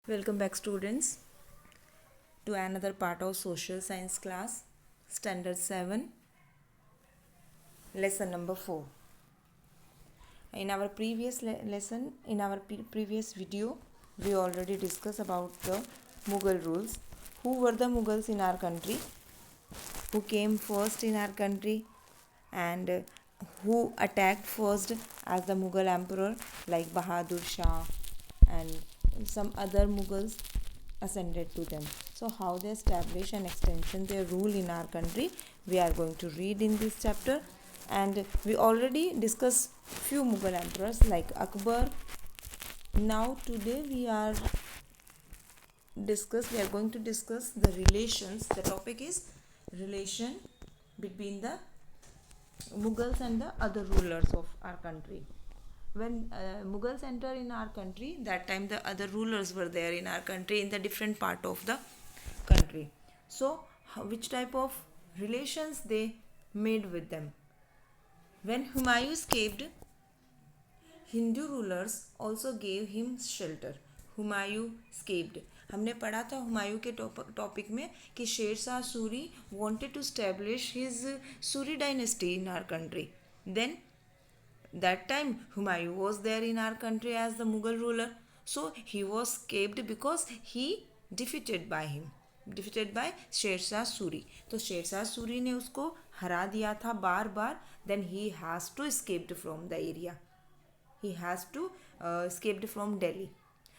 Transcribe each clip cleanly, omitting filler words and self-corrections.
Welcome back, students, to another part of social science class, standard 7, lesson number 4. In our previous lesson, in our previous video, we already discussed about the Mughal rules. Who were the Mughals in our country? Who came first in our country? And who attacked first as the Mughal emperor, like Bahadur Shah and some other Mughals ascended to them. So how they established and extension their rule in our country, we are going to read in this chapter. And we already discussed few Mughal emperors like Akbar. Now today we are going to discuss the relations. The topic is relation between the Mughals and the other rulers of our country. When Mughals enter in our country, that time the other rulers were there in our country in the different part of the country. So which type of relations they made with them? When Humayun escaped, Hindu rulers also gave him shelter. Humayun escaped. हमने पढ़ा था हुमायूं के topic में कि Sher Shah Suri wanted to establish his Suri dynasty in our country. Then that time Humayun was there in our country as the Mughal ruler, so he was escaped because he defeated by शेर शाह सूरी. तो शेर शाह सूरी ने उसको हरा दिया था बार बार. then he has to escaped from the area. He has to escaped from Delhi.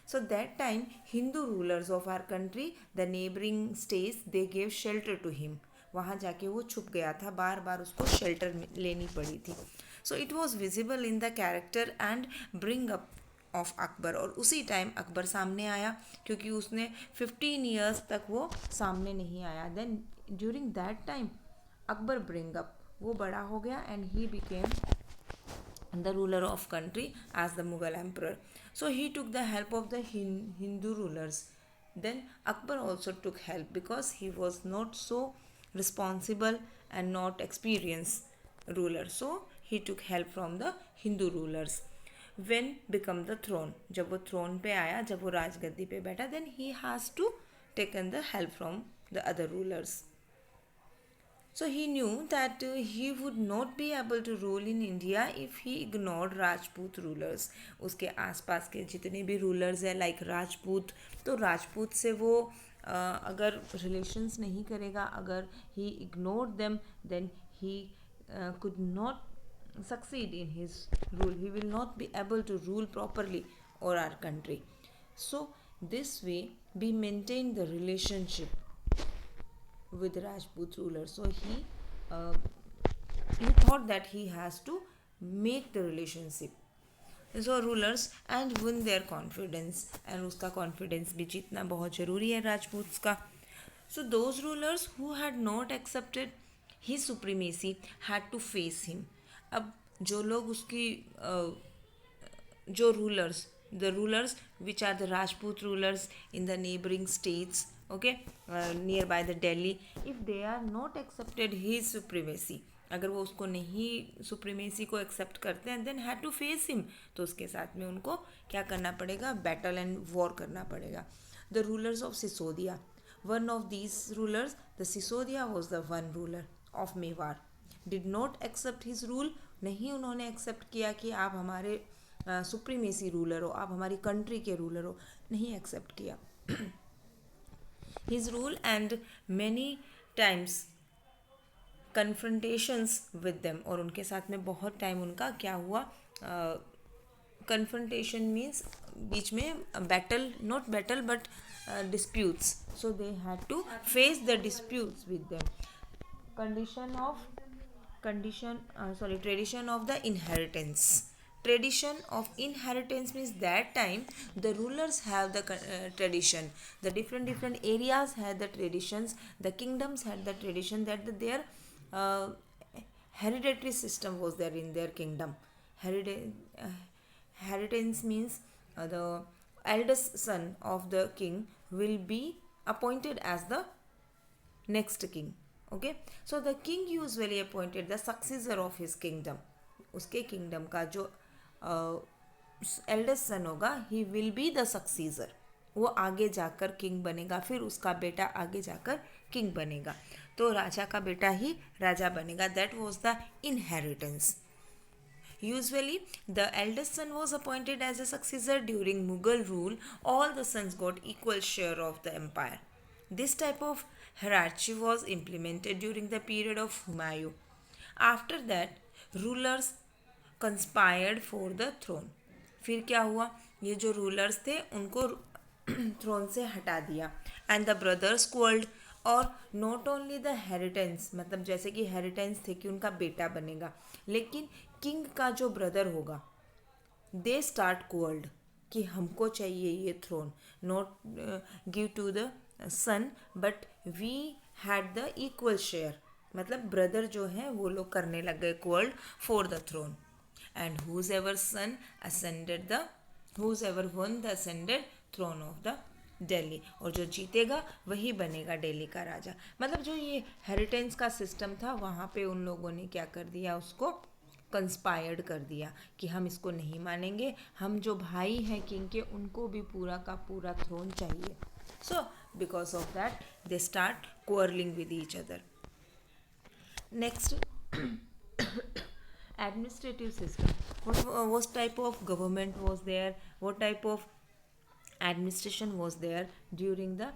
So that time Hindu rulers of our country, the neighboring states, they gave shelter to him. वहाँ जाके वो छुप गया था, बार बार उसको शेल्टर लेनी पड़ी थी. So it was visible in the character and bring up of Akbar. और उसी टाइम अकबर सामने आया, क्योंकि उसने 15 ईयर्स तक वो सामने नहीं आया. Then during that time Akbar bring up, वो बड़ा हो गया and he became the ruler of country as the Mughal emperor. So he took the help of the Hindu rulers. Then Akbar also took help because he was not so responsible and not experienced ruler. So he took help from the Hindu rulers. When become the throne, जब वो throne पे आया, जब वो राजगद्दी पे बैठा, then he has to taken the help from the other rulers. So he knew that he would not be able to rule in India if he ignored Rajput rulers. उसके आसपास के जितने भी rulers हैं like राजपूत, तो राजपूत से वो अगर relations नहीं करेगा, अगर he ignored them, then he could not succeed in his rule. He will not be able to rule properly over our country. So this way we maintain the relationship with Rajput ruler. So he thought that he has to make the relationship so rulers and win their confidence, and उसका confidence भी जीतना बहुत ज़रूरी है राजपूत का. So those rulers who had not accepted his supremacy had to face him. अब जो लोग उसकी जो rulers, the rulers which are the Rajput rulers in the neighboring states, okay, nearby the Delhi, if they are not accepted his supremacy, अगर वो उसको नहीं supremacy को एक्सेप्ट करते हैं, then had to face him, तो उसके साथ में उनको क्या करना पड़ेगा, बैटल एंड वॉर करना पड़ेगा. The rulers of Sisodia, one of these rulers, the Sisodia was the one ruler of Mewar, did not accept his rule. नहीं उन्होंने एक्सेप्ट किया कि आप हमारे सुप्रीमेसी रूलर हो, आप हमारी कंट्री के रूलर हो, नहीं एक्सेप्ट किया his rule, and many times confrontations with them, और उनके साथ में बहुत टाइम उनका क्या हुआ, confrontation means बीच में battle, not battle but disputes. So they had to face the disputes with them. Tradition of the inheritance. Tradition of inheritance means that time the rulers have the tradition, the different areas had the traditions, the kingdoms had the tradition that their hereditary system was there in their kingdom. Inheritance means the eldest son of the king will be appointed as the next king. Okay, so the king usually appointed the successor of his kingdom. उसके kingdom का जो eldest son होगा, he will be the successor. वो आगे जाकर king बनेगा, फिर उसका बेटा आगे जाकर किंग बनेगा, तो राजा का बेटा ही राजा बनेगा. That was the inheritance. Usually, the eldest son was appointed as a successor during Mughal rule. All the sons got equal share of the empire. This type of hierarchy was implemented during the period of Humayun. After that, rulers conspired for the throne. फिर क्या हुआ, ये जो rulers थे उनको throne से हटा दिया. And the brothers quarrelled. और नॉट ओनली द हेरिटेंस, मतलब जैसे कि हेरिटेंस थे कि उनका बेटा बनेगा, लेकिन किंग का जो ब्रदर होगा, दे स्टार्ट क्वाल्ड कि हमको चाहिए ये throne, not give to the son but we had the equal share. मतलब ब्रदर जो है वो लोग करने लग गए quarrelled for the throne. And whose ever son ascended the whose ever one the ascended throne of the Delhi. और जो जीतेगा वही बनेगा दिल्ली का राजा. मतलब जो ये हेरिटेंस का सिस्टम था वहाँ पे उन लोगों ने क्या कर दिया, उसको कंस्पायर्ड कर दिया कि हम इसको नहीं मानेंगे, हम जो भाई हैं किंग के उनको भी पूरा का पूरा थ्रोन चाहिए. So because of that they start quarrelling with each other. Next, administrative system. What type of government was there, what type of administration was there during the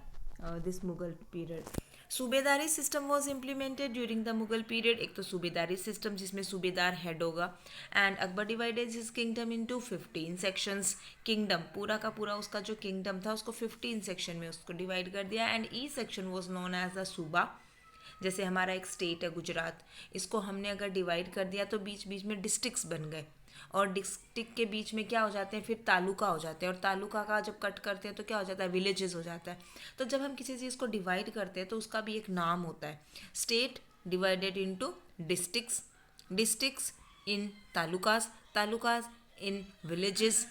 this Mughal period. Subedari system was implemented during the Mughal period. एक तो subedari system जिसमें subedar head होगा. And Akbar divided his kingdom into 15 sections. Kingdom पूरा का पूरा उसका जो kingdom था उसको 15 सेक्शन में उसको डिवाइड कर दिया. And each section was known as the suba. जैसे हमारा एक स्टेट है गुजरात, इसको हमने अगर डिवाइड कर दिया तो बीच बीच में डिस्ट्रिक्ट्स बन गए, और डिस्ट्रिक्ट के बीच में क्या हो जाते हैं, फिर तालुका हो जाते हैं, और तालुका का जब कट करते हैं तो क्या हो जाता है, विलेजेस हो जाता है. तो जब हम किसी चीज़ को डिवाइड करते हैं तो उसका भी एक नाम होता है. State divided into districts, districts in talukas, talukas in villages.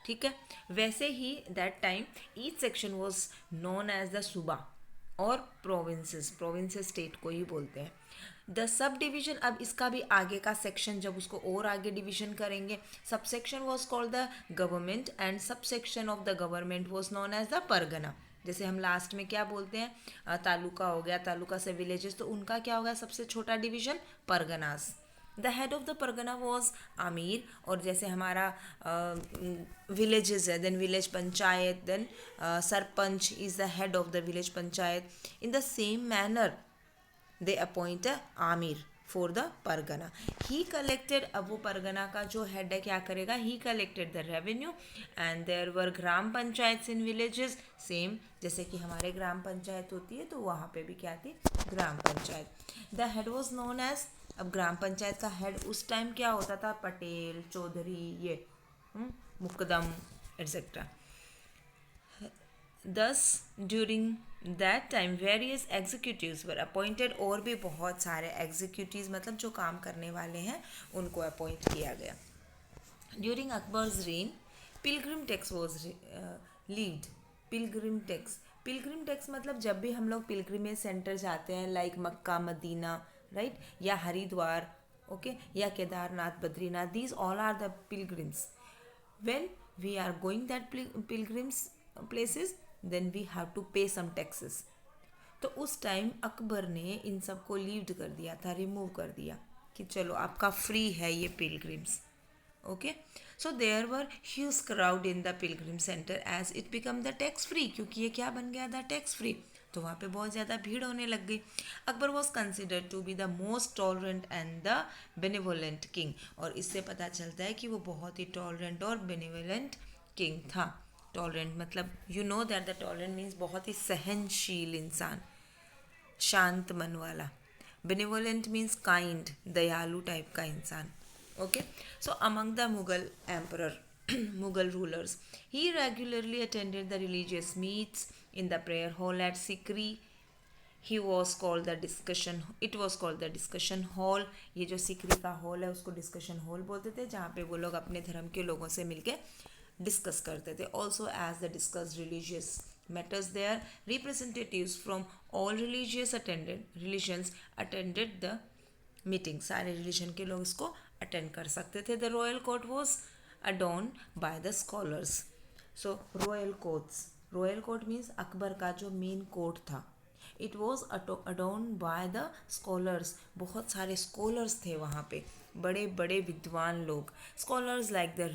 ठीक है, वैसे ही that time each section was known as the suba और प्रोविंसेस. प्रोविंसेस स्टेट को ही बोलते हैं. द सब डिवीजन, अब इसका भी आगे का सेक्शन जब उसको और आगे डिवीजन करेंगे, subsection was called the government and subsection of the government was known as the pargana. जैसे हम लास्ट में क्या बोलते हैं, तालुका हो गया, तालुका से विलेजेस, तो उनका क्या होगा सबसे छोटा division, parganas. The head of the pargana was amir. और जैसे हमारा विलेजेस है, then village panchayat, then sarpanch is the head of the village panchayat. In the same manner they appoint a amir for the pargana. He collected, अब वो परगना का जो हेड है क्या करेगा, he collected the revenue. And there were gram panchayat in villages. Same जैसे कि हमारे ग्राम पंचायत होती है तो वहाँ पे भी क्या थी, gram panchayat. The head was known as, अब ग्राम पंचायत का हेड उस टाइम क्या होता था, पटेल, चौधरी, ये मुकदम etcetera. Thus, during that time, various executives were appointed. और भी बहुत सारे executives, मतलब जो काम करने वाले हैं उनको अपॉइंट किया गया. During Akbar's reign, pilgrim tax was levied. Pilgrim tax. Pilgrim tax मतलब जब भी हम लोग pilgrimage सेंटर जाते हैं, लाइक मक्का, मदीना, राइट, या हरिद्वार, ओके, या Kedarnath, Badrinath, these all are the pilgrims. When we are going that pilgrims places, then we have to pay some taxes. तो उस टाइम अकबर ने इन सब को लीव कर दिया था, रिमूव कर दिया कि चलो आपका फ्री है ये pilgrims. Okay, so there were huge crowd in the pilgrim centre as it become the tax free. क्योंकि ये क्या बन गया था, टैक्स फ्री, तो वहाँ पे बहुत ज़्यादा भीड़ होने लग गई. Akbar was considered to be the most tolerant and the benevolent king. और इससे पता चलता है कि वो बहुत ही टॉलरेंट और बेनिवोलेंट किंग था. टॉलरेंट मतलब you know that the tolerant means बहुत ही सहनशील इंसान, शांत मन वाला. बेनिवोलेंट मीन्स काइंड, दयालु टाइप का इंसान. Okay, so among the Mughal emperor, Mughal rulers, he regularly attended the religious meets in the prayer hall at Sikri. He was called the discussion, it was called the discussion hall. ये जो सिकरी का hall है उसको discussion hall बोलते थे, जहाँ पे वो लोग अपने धर्म के लोगों से मिलके डिस्कस करते थे. Also as the discuss religious matters there, representatives from all religious religions attended the meeting. सारे रिलीजन के लोग इसको अटेंड कर सकते थे. The royal court was adorned by the scholars. So royal courts, royal court means Akbar का जो main court था. It was adorned by the scholars. बहुत सारे स्कॉलर्स थे वहाँ पे, बड़े बड़े विद्वान लोग. Scholars like the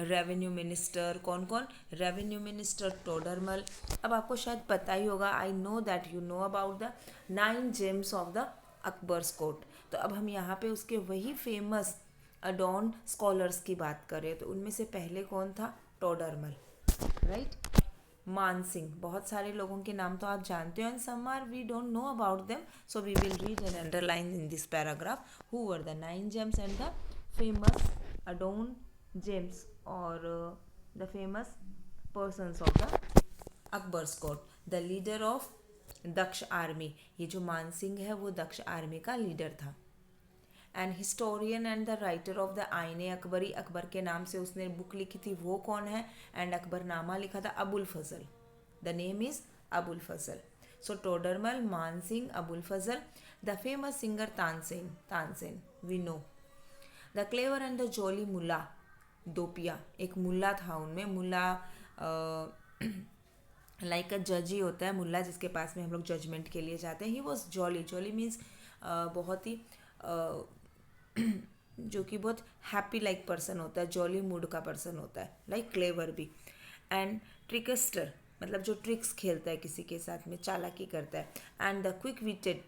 revenue minister. कौन कौन? Revenue minister Todarmal. अब आपको शायद पता ही होगा, I know that you know about the 9 James of the Akbar's court. तो अब हम यहाँ पे उसके वही फेमस अडॉन स्कॉलर्स की बात करें तो उनमें से पहले कौन था? टोडरमल, राइट. मान सिंह. बहुत सारे लोगों के नाम तो आप जानते हो, and some are we don't know about them, so we will read and underline in this paragraph. Who were the 9 gems and the famous adorn gems और the famous persons of the Akbar's court. The leader of दक्ष army. ये जो मान सिंह है वो दक्ष army का leader था. And historian and the writer of the Ain Akbari. Akbar के नाम से उसने बुक लिखी थी, वो कौन है? एंड अकबरनामा लिखा था Abul Fazal. The name is Abul Fazal. So Todarmal, Man Singh, Abul Fazal. The famous singer Tansen. Tansen we know. The clever and the jolly Mulla. Dopiaza. एक मुल्ला था उनमें. मुल्ला लाइक अ जज ही होता है मुल्ला, जिसके पास में हम लोग जजमेंट के लिए जाते हैं. He was jolly. Jolly means बहुत ही जो कि बहुत हैप्पी लाइक पर्सन होता है, जॉली मूड का पर्सन होता है. लाइक क्लेवर भी. एंड ट्रिकस्टर मतलब जो ट्रिक्स खेलता है किसी के साथ में, चालाकी करता है. And the quick witted.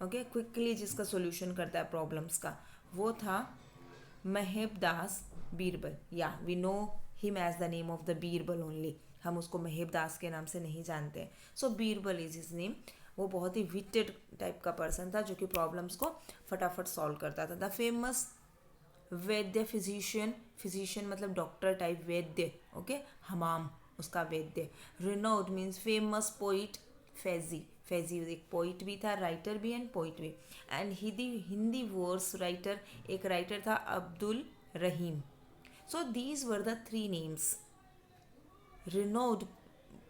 Okay, quickly जिसका सोल्यूशन करता है प्रॉब्लम्स का, वो था महेब Das Birbal. Yeah we know him as the name of the Birbal only. हम उसको महेब दास के नाम से नहीं जानते हैं. So Birbal is his name. वो बहुत ही विटेड टाइप का पर्सन था जो कि प्रॉब्लम्स को फटाफट सॉल्व करता था. The famous vaidya physician. Physician मतलब doctor type. Vaidya, okay, Humam उसका vaidya. Renowned means famous poet. Faizi. Faizi एक पोइट भी था, राइटर भी एंड पोइट भी. एंड हिंदी वर्स राइटर, एक राइटर था Abdul Rahim. So these were the 3 names. Renowned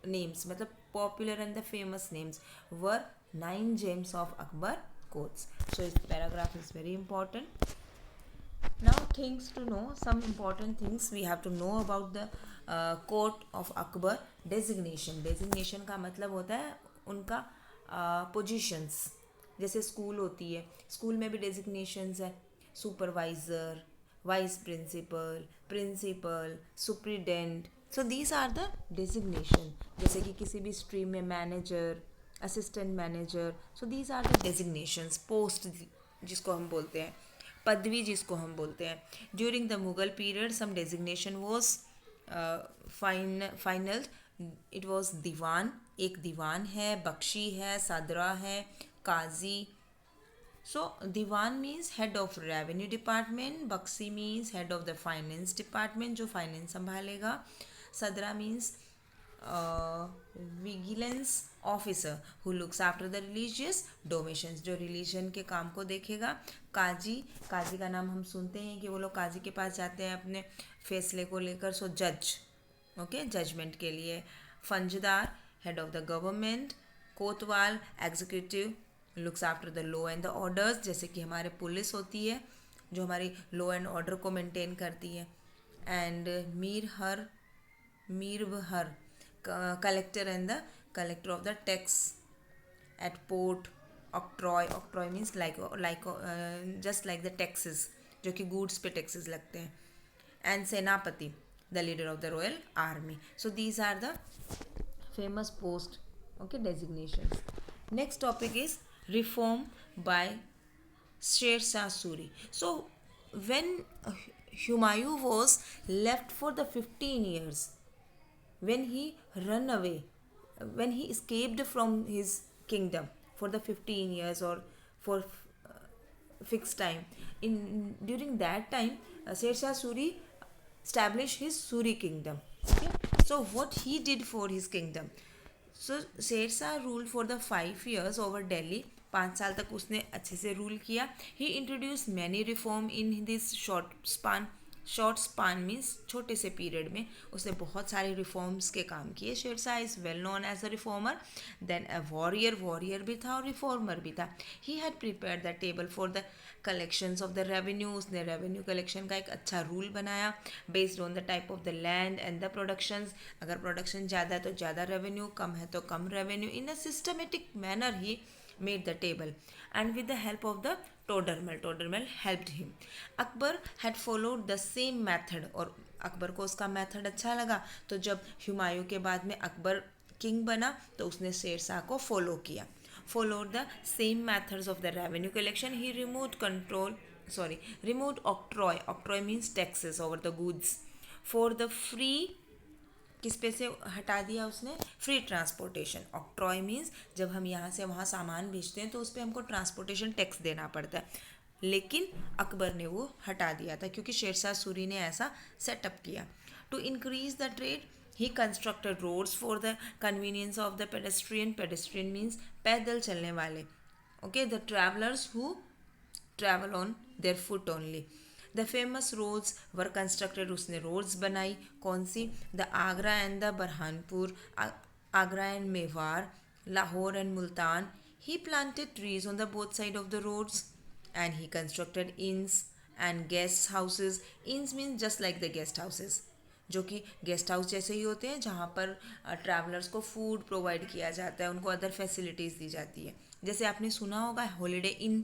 names मतलब popular and the famous names were 9 gems of Akbar courts. So this paragraph is very important. Now things to know, some important things we have to know about the court of Akbar. Designation. Designation का मतलब होता है उनका positions. जैसे school होती है, school में भी designations है. Supervisor, vice principal, principal, superintendent. So these are the designation. जैसे कि किसी भी स्ट्रीम में manager, assistant manager. So these are the designations. Post जिसको हम बोलते हैं, पदवी जिसको हम बोलते हैं. During the Mughal period some designation was final. It was Diwan. एक दीवान है, बख्शी है, सदरा है, काजी. So Diwan means head of revenue department, Bakshi means head of the finance department जो finance संभालेगा. Sadra means vigilance officer who looks after the religious domains, जो religion के काम को देखेगा. काजी. काजी का नाम हम सुनते हैं कि वो लोग काजी के पास जाते हैं अपने फैसले को लेकर. सो जज, ओके, जजमेंट के लिए. फंजदार head of the government. Kotwal executive looks after the law and the orders. जैसे कि हमारे पुलिस होती है जो हमारी लॉ एंड ऑर्डर को मेंटेन करती है. एंड मीर बहर collector and the collector of the tax at port. Octroi. Octroi means like just like the taxes जो कि गुड्स पे टैक्सेस लगते हैं. एंड सेनापति the leader of the royal army. So these are the famous post, okay, designation. Next topic is reform by Sher Shah Suri. So when Humayun was left for the 15 years, when he ran away, when he escaped from his kingdom for the 15 years or for fixed time, during that time Sher Shah Suri established his Suri kingdom. Okay? So what he did for his kingdom? So Sher Shah rule for the 5 years over Delhi. 5 साल तक उसने अच्छे से rule किया. He introduce many reform in this short span. Short span means छोटे से period में उसने बहुत सारे रिफॉर्म्स के काम किए. Shershah is well known as a reformer, then a warrior भी था और रिफॉर्मर भी था. He had prepare the table for the collections of the revenue. उसने रेवेन्यू कलेक्शन का एक अच्छा रूल बनाया based on the type of the land and the productions. अगर प्रोडक्शन ज़्यादा है तो ज़्यादा रेवेन्यू, कम है तो कम revenue. In a systematic manner he made the table and with the help of the Todermal helped him. Akbar had followed the same method और अकबर को उसका मेथड अच्छा लगा, तो जब हुमायूं के बाद में अकबर किंग बना तो उसने शेरशाह को फॉलो किया. Followed the same methods of the revenue collection. He removed octroi. Octroi means taxes over the goods for the free. किस पे से हटा दिया उसने? Free transportation. ऑक्ट्रॉय मीन्स जब हम यहाँ से वहाँ सामान भेजते हैं तो उस पर हमको ट्रांसपोर्टेशन टैक्स देना पड़ता है, लेकिन अकबर ने वो हटा दिया था क्योंकि शेरशाह सूरी ने ऐसा सेटअप किया. To increase the trade he constructed roads for the convenience of the pedestrian. Pedestrian means पैदल चलने वाले. Okay, the travellers who travel on their foot only. The famous roads were constructed. उसने रोड्स बनाई. कौन सी? The Agra and the Burhanpur, Agra and Mewar, Lahore and Multan. He planted trees on the both side of the roads and he constructed inns and guest houses. इंस means just like the guest houses, जो कि guest house जैसे ही होते हैं जहाँ पर ट्रैवलर्स को food provide किया जाता है, उनको अदर फैसिलिटीज़ दी जाती है. जैसे आपने सुना होगा holiday inn.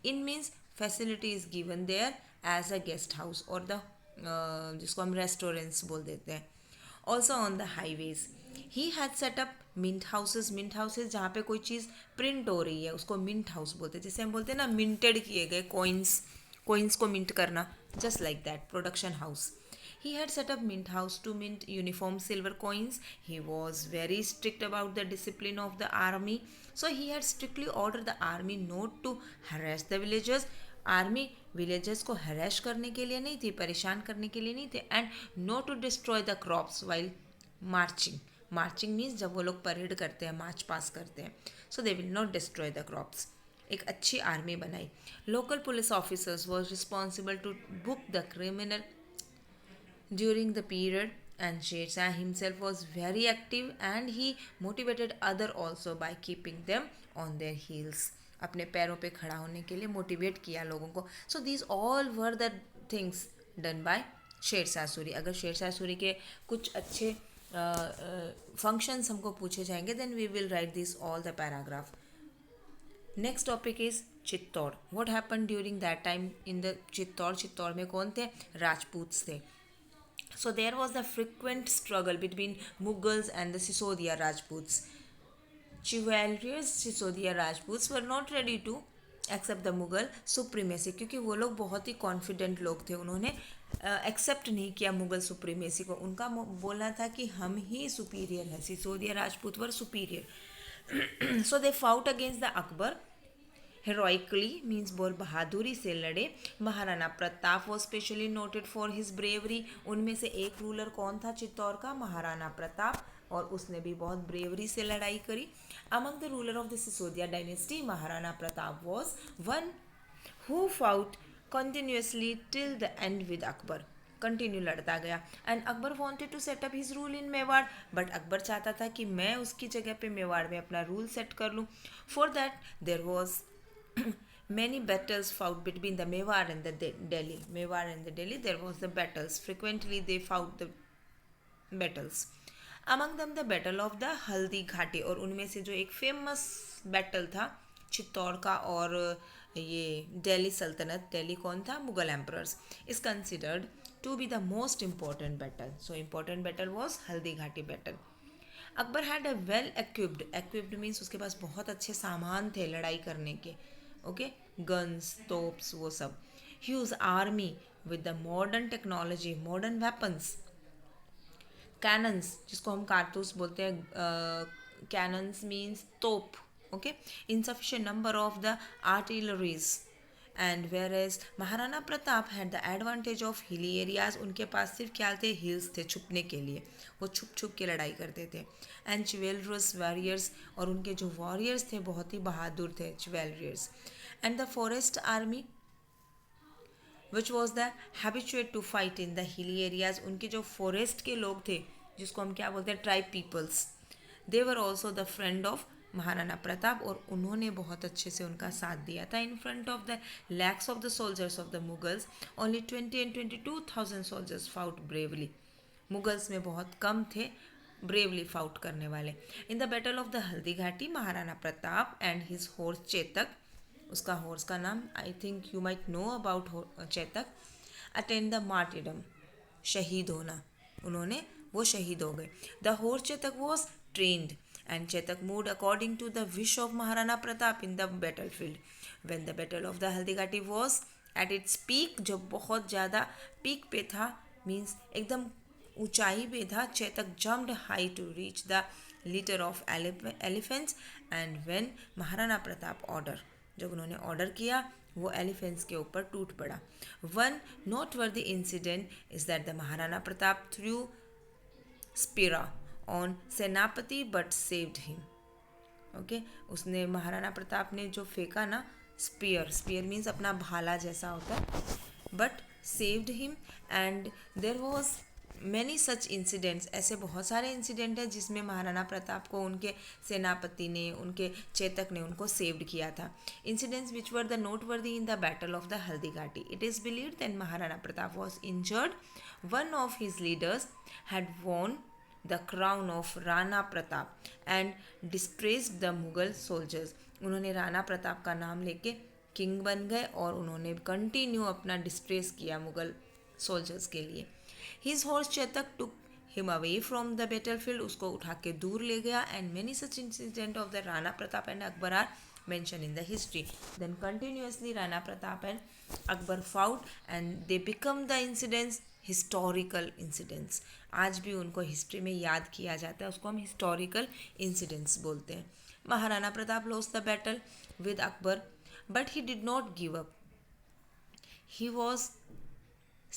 Inn means facility is given there as a guest house और द जिसको हम रेस्टोरेंट्स बोल देते हैं. Also on the highways he had set up mint houses. Mint houses जहाँ पे कोई चीज़ प्रिंट हो रही है उसको मिंट हाउस बोलते हैं. जैसे हम बोलते हैं ना मिंटेड किए गए कोइंस को मिंट करना, just like that production house. He had set up mint house to mint uniform silver coins. He was very strict about the discipline of the army. So he had strictly ordered the army not to harass the villagers. Army villagers को हरेश करने के लिए नहीं थी, परेशान करने के लिए नहीं थे. And not to destroy the crops while marching. Marching means जब वो लोग परेड करते हैं, मार्च पास करते हैं. So they will not destroy the crops. एक अच्छी आर्मी बनाई. Local police officers was responsible to book the criminal during the period, and Sher Shah himself was very active and he motivated other also by keeping them on their heels. अपने पैरों पे खड़ा होने के लिए motivate किया लोगों को. So these all were the things done by शेर शाह सूरी. अगर शेर शाह सूरी के कुछ अच्छे फंक्शंस हमको पूछे जाएंगे then we will write this all the paragraph. Next topic is Chittor. What happen during that time in the Chittor. Chittor में कौन थे? राजपूत थे. So there was the frequent struggle between Mughals and the Sisodia Rajputs. Chivalrous Sisodia Rajputs were not ready to accept the Mughal supremacy, क्योंकि वो लोग बहुत ही confident लोग थे. उन्होंने एक्सेप्ट नहीं किया मुगल सुप्रीमेसी को. उनका बोलना था कि हम ही सुपीरियर हैं. Sisodia Rajput were superior. So they fought against the Akbar heroically means बहुत बहादुरी से लड़े. Maharana Pratap was specially noted for his bravery. उनमें से एक रूलर कौन था चित्तौड़ का? महाराणा प्रताप, और उसने भी बहुत ब्रेवरी से लड़ाई करी. Among the ruler of the Sisodia dynasty Maharana Pratap was one who fought continuously till the end with Akbar. Continue लड़ता गया. And Akbar wanted to set up his rule in Mewar, but Akbar चाहता था कि मैं उसकी जगह पे मेवाड़ में अपना रूल सेट कर लूँ. For that there was many battles fought between the Mewar and the Delhi. Mewar and the Delhi, there was the battles. Frequently they fought the battles. Among them the battle of the Haldi Ghati. और उनमें से जो एक famous battle था चित्तौड़ का और ये दिल्ली सल्तनत, दिल्ली कौन था? Mughal emperors, is considered to be the most important battle. So important battle was Haldi Ghati battle. Akbar had a well equipped means उसके पास बहुत अच्छे सामान थे लड़ाई करने के. ओके, गन्स, तोप्स, वो सब. Huge army with the modern technology, modern weapons. Cannons जिसको हम कारतूस बोलते हैं. कैनन्स मीन्स तोप. Okay, insufficient number of the artilleries. And where as Maharana Pratap had the advantage of hilly areas. उनके पास सिर्फ क्या थे? हिल्स थे छुपने के लिए. वो छुप छुप के लड़ाई करते थे. एंड चिवेलरस वॉरियर्स, और उनके जो वॉरियर्स थे बहुत ही बहादुर थे chevaliers. And the forest army which was the habituate to fight in the hilly areas. उनके जो फॉरेस्ट के लोग थे, जिसको हम क्या बोलते हैं, tribe peoples, they were also the friend of Maharana Pratap, और उन्होंने बहुत अच्छे से उनका साथ दिया था. In front of the lakhs of the soldiers of the Mughals, only 20 and 22,000 soldiers fought bravely. Mughals में बहुत कम थे ब्रेवली फाउट करने वाले. In the battle of the Haldi Ghati, Maharana Pratap and his horse Chetak, उसका हॉर्स का नाम I think you might know about Chetak, attend the martyrdom, शहीद होना, उन्होंने वो शहीद हो गए. The horse Chetak was trained and Chetak moved according to the wish of Maharana Pratap in the battlefield. When the battle of the Haldigati was at its peak, जो बहुत ज़्यादा पीक पे था, मीन्स एकदम ऊंचाई पे था, Chetak jumped high to reach the litter of elephants, and when Maharana Pratap order, जब उन्होंने ऑर्डर किया, वो एलिफेंट्स के ऊपर टूट पड़ा. One noteworthy incident is that the Maharana Pratap threw spear on सेनापति बट सेव्ड हिम. ओके, उसने, महाराणा प्रताप ने जो फेंका ना स्पीयर, स्पीयर मीन्स अपना भाला जैसा होता है, but saved him. And there was many such incidents, ऐसे बहुत सारे इंसिडेंट हैं जिसमें महाराणा प्रताप को उनके सेनापति ने, उनके चेतक ने उनको सेव्ड किया था. Incidents which were the noteworthy in the battle of the Haldi Ghati. It is believed that Maharana Pratap was injured. One of his leaders had won the crown of Rana Pratap and disgraced the Mughal soldiers. उन्होंने राणा प्रताप का नाम लेके king बन गए और उन्होंने continue अपना distress किया मुगल सोल्जर्स के लिए. His horse Chetak took him away from the battlefield, उसको उठा के दूर ले गया. and many such incidents of the Rana Pratap and Akbar are mentioned in the history. Then continuously Rana Pratap and Akbar fought and they become the incidents historical incidents. आज भी उनको history में याद किया जाता है, उसको हम हिस्टोरिकल इंसिडेंट्स बोलते हैं. Maharana Pratap lost the battle with Akbar but he did not give up. He was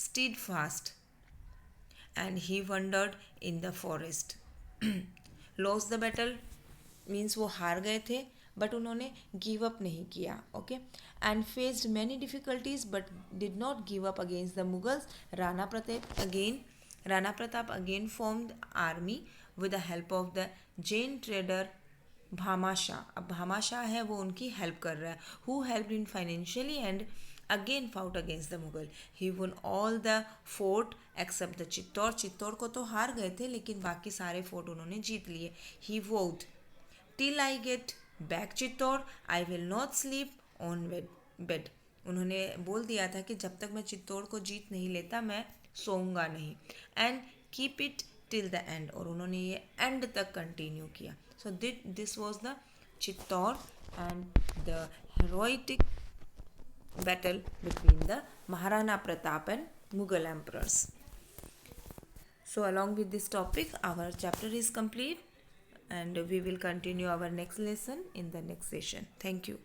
steadfast and he wandered in the forest. Lost the battle means वो हार गए थे, बट उन्होंने गिव अप नहीं किया. Okay, and faced many difficulties but did not give up against the Mughals. Rana Pratap again formed army with the help of the Jain trader Bhamashah. अब भामाशाह है वो उनकी हेल्प कर रहा है, who help in financially and again fought against the Mughal. He won all the fort except the Chittor. Chittor को तो हार गए थे लेकिन बाकी सारे फोर्ट उन्होंने जीत लिए. ही वोड till I get back Chittor I will not sleep on bed. उन्होंने बोल दिया था कि जब तक मैं चित्तौड़ को जीत नहीं लेता मैं सोऊंगा नहीं. And keep it till the end, और उन्होंने ये एंड तक कंटिन्यू किया. So this was the Chittor and the heroic battle between the Maharana Pratap and Mughal emperors. So along with this topic our chapter is complete and we will continue our next lesson in the next session. Thank you.